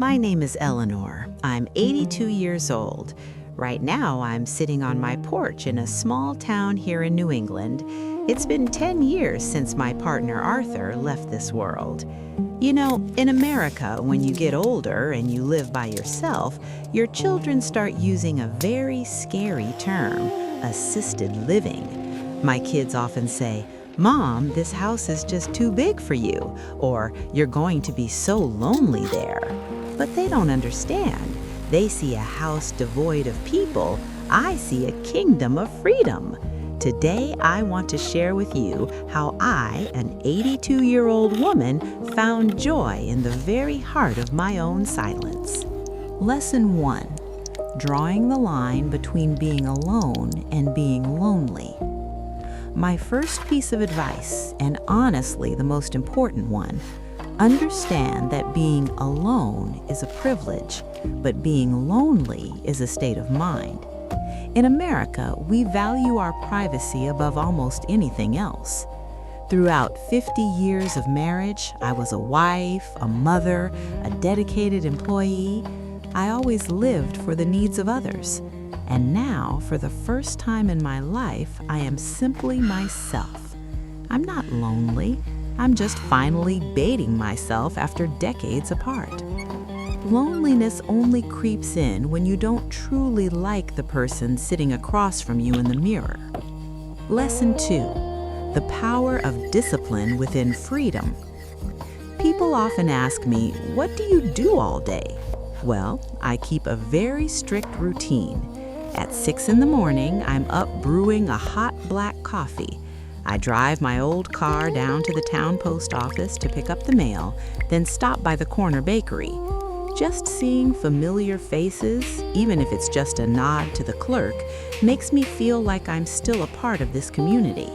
My name is Eleanor. I'm 82 years old. Right now, I'm sitting on my porch in a small town here in New England. It's been 10 years since my partner Arthur left this world. You know, in America, when you get older and you live by yourself, your children start using a very scary term, assisted living. My kids often say, "Mom, this house is just too big for you," or "You're going to be so lonely there." But they don't understand. They see a house devoid of people. I see a kingdom of freedom. Today, I want to share with you how I, an 82-year-old woman, found joy in the very heart of my own silence. Lesson 1. Drawing the line between being alone and being lonely. My first piece of advice, and honestly the most important one, understand that being alone is a privilege, but being lonely is a state of mind. In America, we value our privacy above almost anything else. Throughout 50 years of marriage, I was a wife, a mother, a dedicated employee. I always lived for the needs of others. And now, for the first time in my life, I am simply myself. I'm not lonely. I'm just finally baiting myself after decades apart. Loneliness only creeps in when you don't truly like the person sitting across from you in the mirror. Lesson 2. The power of discipline within freedom. People often ask me, "What do you do all day?" Well, I keep a very strict routine. At 6 in the morning, I'm up brewing a hot black coffee. I drive my old car down to the town post office to pick up the mail, then stop by the corner bakery. Just seeing familiar faces, even if it's just a nod to the clerk, makes me feel like I'm still a part of this community.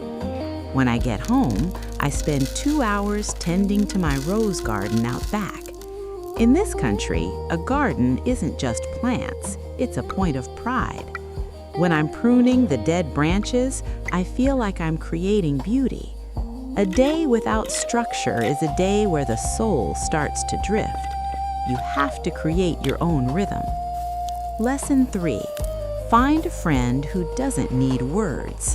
When I get home, I spend 2 hours tending to my rose garden out back. In this country, a garden isn't just plants, it's a point of pride. When I'm pruning the dead branches, I feel like I'm creating beauty. A day without structure is a day where the soul starts to drift. You have to create your own rhythm. Lesson 3. Find a friend who doesn't need words.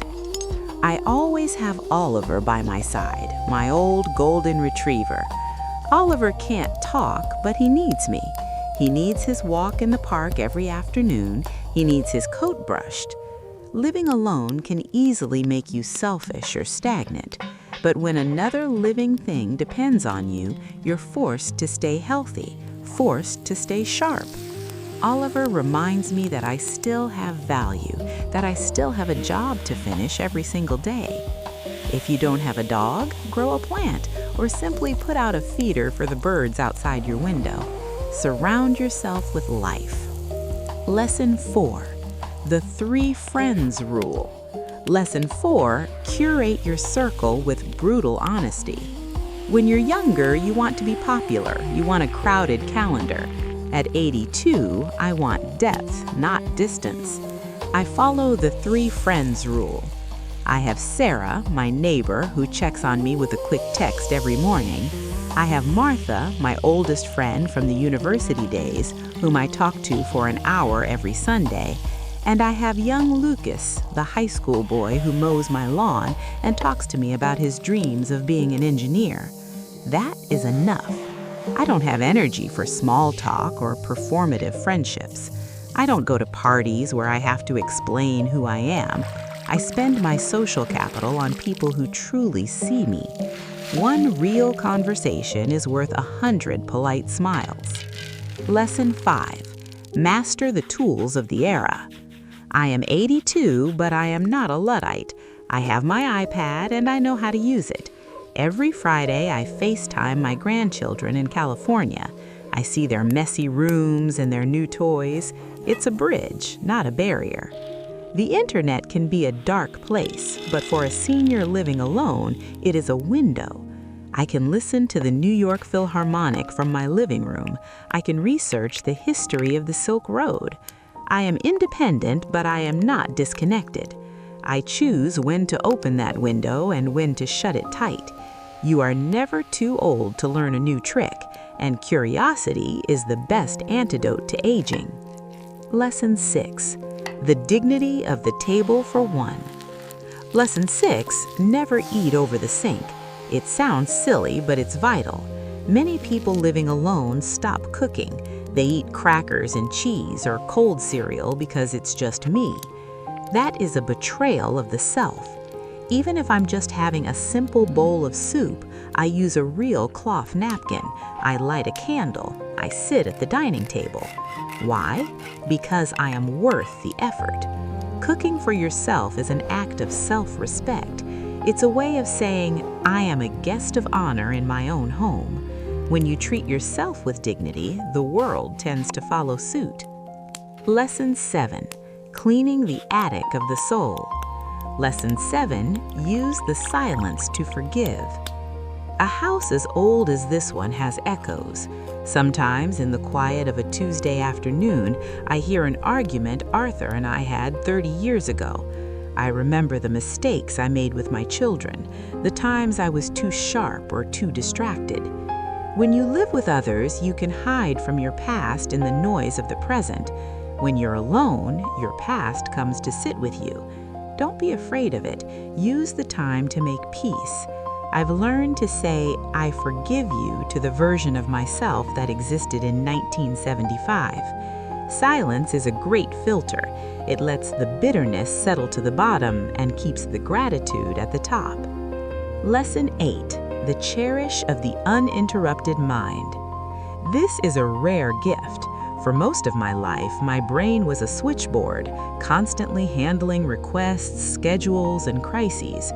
I always have Oliver by my side, my old golden retriever. Oliver can't talk, but he needs me. He needs his walk in the park every afternoon. He needs his coat brushed. Living alone can easily make you selfish or stagnant, but when another living thing depends on you, you're forced to stay healthy, forced to stay sharp. Oliver reminds me that I still have value, that I still have a job to finish every single day. If you don't have a dog, grow a plant, or simply put out a feeder for the birds outside your window. Surround yourself with life. Lesson 4. The 3 friends rule. Lesson 4. Curate your circle with brutal honesty. When you're younger, you want to be popular. You want a crowded calendar. At 82, I want depth, not distance. I follow the 3 friends rule. I have Sarah, my neighbor, who checks on me with a quick text every morning. I have Martha, my oldest friend from the university days, whom I talk to for an hour every Sunday. And I have young Lucas, the high school boy who mows my lawn and talks to me about his dreams of being an engineer. That is enough. I don't have energy for small talk or performative friendships. I don't go to parties where I have to explain who I am. I spend my social capital on people who truly see me. One real conversation is worth 100 polite smiles. Lesson 5. Master the tools of the era. I am 82, but I am not a Luddite. I have my iPad and I know how to use it. Every Friday, I FaceTime my grandchildren in California. I see their messy rooms and their new toys. It's a bridge, not a barrier. The internet can be a dark place, but for a senior living alone, it is a window. I can listen to the New York Philharmonic from my living room. I can research the history of the Silk Road. I am independent, but I am not disconnected. I choose when to open that window and when to shut it tight. You are never too old to learn a new trick, and curiosity is the best antidote to aging. Lesson 6. The dignity of the table for one. Lesson 6. Never eat over the sink. It sounds silly, but it's vital. Many people living alone stop cooking. They eat crackers and cheese or cold cereal because it's just me. That is a betrayal of the self. Even if I'm just having a simple bowl of soup, I use a real cloth napkin. I light a candle. I sit at the dining table. Why? Because I am worth the effort. Cooking for yourself is an act of self-respect. It's a way of saying, I am a guest of honor in my own home. When you treat yourself with dignity, the world tends to follow suit. Lesson 7. Cleaning the attic of the soul. Lesson 7. Use the silence to forgive. A house as old as this one has echoes. Sometimes, in the quiet of a Tuesday afternoon, I hear an argument Arthur and I had 30 years ago. I remember the mistakes I made with my children, the times I was too sharp or too distracted. When you live with others, you can hide from your past in the noise of the present. When you're alone, your past comes to sit with you. Don't be afraid of it. Use the time to make peace. I've learned to say, I forgive you to the version of myself that existed in 1975. Silence is a great filter. It lets the bitterness settle to the bottom and keeps the gratitude at the top. Lesson 8. The cherish of the uninterrupted mind. This is a rare gift. For most of my life, my brain was a switchboard, constantly handling requests, schedules, and crises.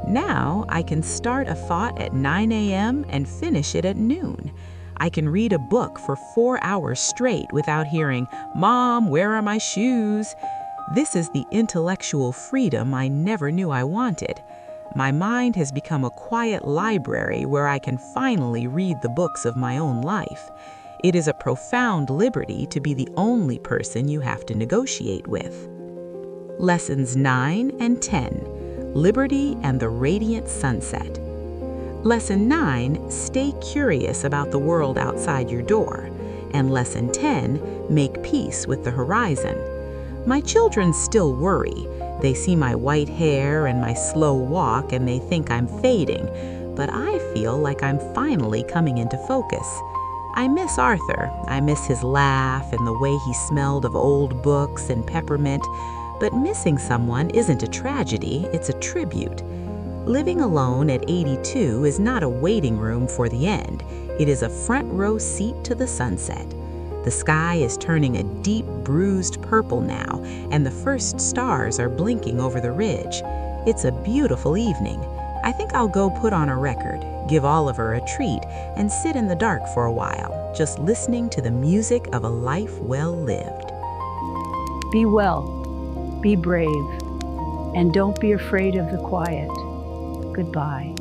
Now, I can start a thought at 9 a.m. and finish it at noon. I can read a book for 4 hours straight without hearing, "Mom, where are my shoes?" This is the intellectual freedom I never knew I wanted. My mind has become a quiet library where I can finally read the books of my own life. It is a profound liberty to be the only person you have to negotiate with. Lessons 9 and 10. Liberty and the Radiant Sunset. Lesson 9, stay curious about the world outside your door. And Lesson 10, make peace with the horizon. My children still worry. They see my white hair and my slow walk and they think I'm fading, but I feel like I'm finally coming into focus. I miss Arthur. I miss his laugh and the way he smelled of old books and peppermint. But missing someone isn't a tragedy, it's a tribute. Living alone at 82 is not a waiting room for the end. It is a front row seat to the sunset. The sky is turning a deep bruised purple now, and the first stars are blinking over the ridge. It's a beautiful evening. I think I'll go put on a record, give Oliver a treat, and sit in the dark for a while, just listening to the music of a life well lived. Be well, be brave, and don't be afraid of the quiet. Goodbye.